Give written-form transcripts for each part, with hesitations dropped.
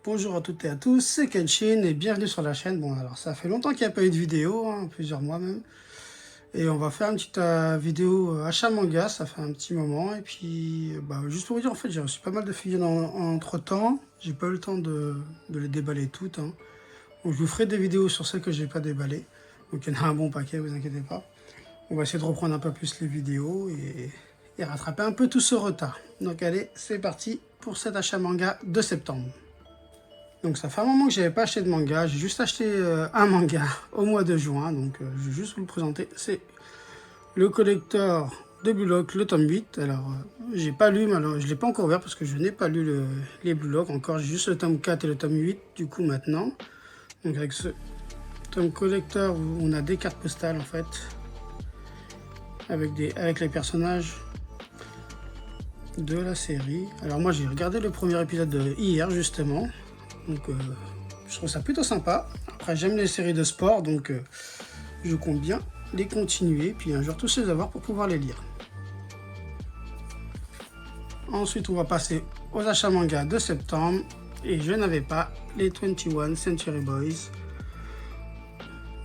Bonjour à toutes et à tous, c'est Kenshin et bienvenue sur la chaîne. Bon alors ça fait longtemps qu'il n'y a pas eu de vidéo, plusieurs mois même. Et on va faire une petite vidéo achat manga, ça fait un petit moment. Et puis juste pour vous dire, en fait j'ai reçu pas mal de figurines entre temps. J'ai pas eu le temps de les déballer toutes. Donc je vous ferai des vidéos sur celles que j'ai pas déballées. Donc il y en a un bon paquet, vous inquiétez pas. On va essayer de reprendre un peu plus les vidéos et rattraper un peu tout ce retard. Donc allez, c'est parti pour cet achat manga de septembre. Donc ça fait un moment que j'avais pas acheté de manga, j'ai juste acheté un manga au mois de juin, donc je vais juste vous le présenter. C'est le collector de Blue Lock, le tome 8. Alors j'ai pas lu, alors je l'ai pas encore ouvert parce que je n'ai pas lu les Blue Lock encore, j'ai juste le tome 4 et le tome 8 du coup maintenant. Donc avec ce tome collector où on a des cartes postales en fait, avec les personnages de la série. Alors moi j'ai regardé le premier épisode hier justement. Donc je trouve ça plutôt sympa. Après j'aime les séries de sport, donc je compte bien les continuer, puis un jour tous les avoir pour pouvoir les lire. Ensuite on va passer aux achats manga de septembre, et je n'avais pas les 21 Century Boys.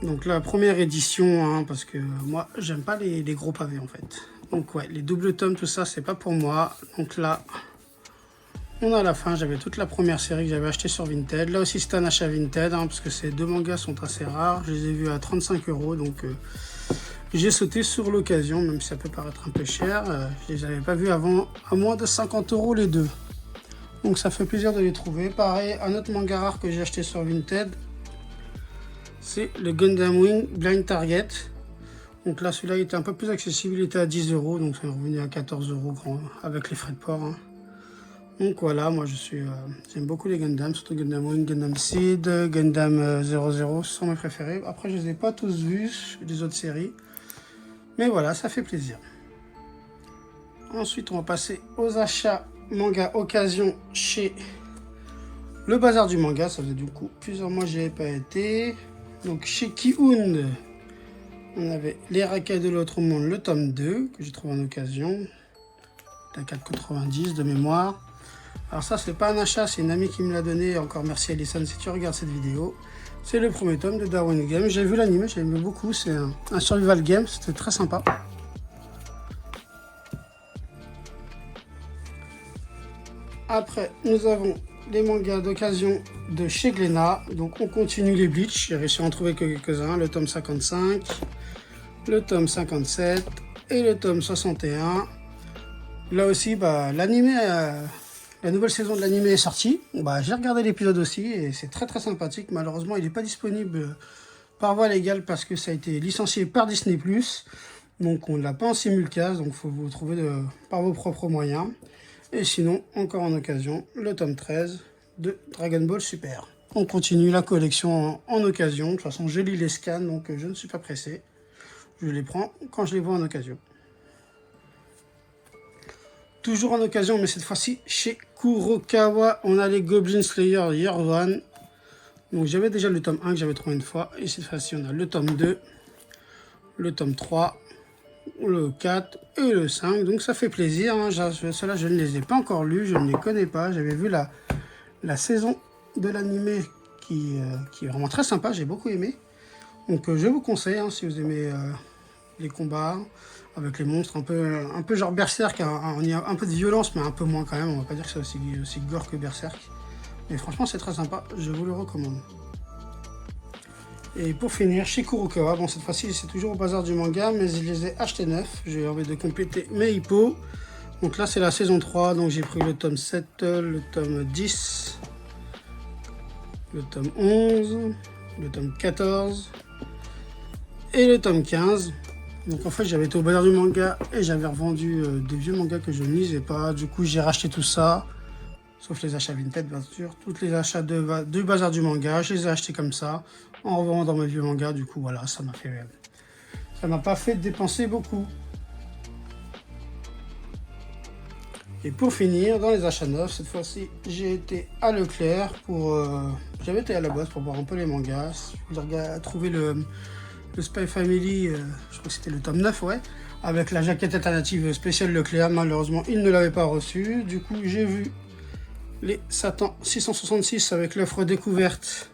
Donc la première édition, parce que moi j'aime pas les gros pavés en fait. Donc ouais, les doubles tomes, tout ça c'est pas pour moi. Donc là on a la fin, j'avais toute la première série que j'avais acheté sur Vinted. Là aussi c'est un achat Vinted, parce que ces deux mangas sont assez rares. Je les ai vus à 35 €, donc j'ai sauté sur l'occasion, même si ça peut paraître un peu cher. Je les avais pas vus avant à moins de 50 € les deux. Donc ça fait plaisir de les trouver. Pareil, un autre manga rare que j'ai acheté sur Vinted, c'est le Gundam Wing Blind Target. Donc là celui-là il était un peu plus accessible, il était à 10 €, donc c'est revenu à 14 € avec les frais de port. Donc voilà, moi j'aime beaucoup les Gundam, surtout Gundam Wing, Gundam Seed, Gundam 00, ce sont mes préférés. Après je les ai pas tous vus, des autres séries, mais voilà, ça fait plaisir. Ensuite on va passer aux achats manga occasion chez le bazar du manga. Ça faisait du coup plusieurs mois que j'y avais pas été. Donc chez Kiun, on avait Les Racailles de l'autre monde, le tome 2, que j'ai trouvé en occasion, à 4,90 € de mémoire. Alors ça c'est pas un achat, c'est une amie qui me l'a donné, encore merci Alison si tu regardes cette vidéo. C'est le premier tome de Darwin Game, j'ai vu l'anime, j'aimais beaucoup, c'est un survival game, c'était très sympa. Après nous avons les mangas d'occasion de chez Glénat, donc on continue les Bleach, j'ai réussi à en trouver que quelques-uns, le tome 55, le tome 57 et le tome 61. Là aussi l'anime... La nouvelle saison de l'anime est sortie. J'ai regardé l'épisode aussi et c'est très très sympathique. Malheureusement, il n'est pas disponible par voie légale parce que ça a été licencié par Disney+. Donc on ne l'a pas en simulcast, donc il faut vous trouver par vos propres moyens. Et sinon, encore en occasion, le tome 13 de Dragon Ball Super. On continue la collection en occasion. De toute façon, je lis les scans, donc je ne suis pas pressé. Je les prends quand je les vois en occasion. Toujours en occasion, mais cette fois-ci chez Kurokawa, on a les Goblin Slayer Year One. Donc j'avais déjà le tome 1 que j'avais trouvé une fois, et cette fois-ci on a le tome 2, le tome 3, le 4 et le 5. Donc ça fait plaisir, ceux-là je ne les ai pas encore lus, je ne les connais pas. J'avais vu la saison de l'anime qui est vraiment très sympa, j'ai beaucoup aimé. Donc je vous conseille, si vous aimez les combats avec les monstres, un peu genre Berserk, il y a un peu de violence, mais un peu moins quand même, on va pas dire que c'est aussi gore que Berserk. Mais franchement, c'est très sympa, je vous le recommande. Et pour finir, chez Kurokawa, cette fois-ci, c'est toujours au bazar du manga, mais je les ai achetés neufs. J'ai envie de compléter mes hippos. Donc là, c'est la saison 3, donc j'ai pris le tome 7, le tome 10, le tome 11, le tome 14 et le tome 15. Donc en fait j'avais été au bazar du manga et j'avais revendu des vieux mangas que je ne lisais pas. Du coup j'ai racheté tout ça, sauf les achats Vinted bien sûr. Tous les achats du bazar du manga, je les ai achetés comme ça, en revendant mes vieux mangas. Du coup voilà, ça m'a pas fait dépenser beaucoup. Et pour finir, dans les achats neufs, cette fois-ci j'ai été à Leclerc j'avais été à la boîte pour voir un peu les mangas. J'ai trouvé le Spy Family, je crois que c'était le tome 9, ouais, avec la jaquette alternative spéciale Leclerc. Malheureusement, il ne l'avait pas reçu. Du coup, j'ai vu les Satan 666 avec l'offre découverte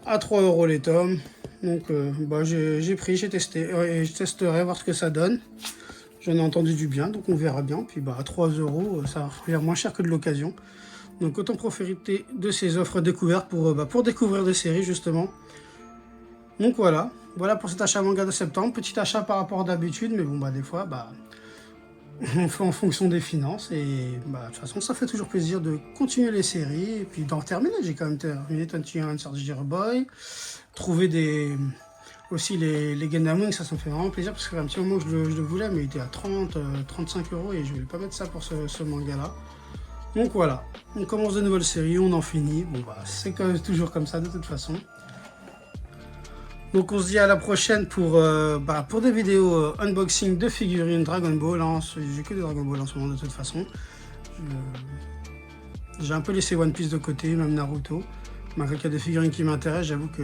à 3 € les tomes. Donc bah, j'ai pris, j'ai testé et je testerai voir ce que ça donne. J'en ai entendu du bien, donc on verra bien. Puis bah à 3 €, ça revient moins cher que de l'occasion. Donc autant profiter de ces offres découvertes pour découvrir des séries justement. Donc voilà pour cet achat manga de septembre. Petit achat par rapport à d'habitude, mais bon bah des fois bah on fait en fonction des finances et bah de toute façon ça fait toujours plaisir de continuer les séries et puis d'en terminer. J'ai quand même terminé Twenty One Surgery Boy, trouver aussi les Gundam Wing, ça me fait vraiment plaisir parce que ça fait un petit moment que je le voulais, mais il était à 35 € et je voulais pas mettre ça pour ce manga là. Donc voilà, on commence de nouvelles séries, on en finit. Bon bah c'est toujours comme ça de toute façon. Donc on se dit à la prochaine pour des vidéos unboxing de figurines Dragon Ball. Hein. J'ai que des Dragon Ball en ce moment de toute façon. J'ai un peu laissé One Piece de côté, même Naruto. Malgré qu'il y a des figurines qui m'intéressent, j'avoue que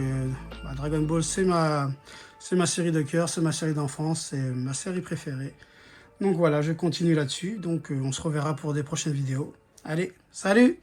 Dragon Ball c'est ma série de cœur, c'est ma série d'enfance, c'est ma série préférée. Donc voilà, je continue là-dessus. Donc on se reverra pour des prochaines vidéos. Allez, salut!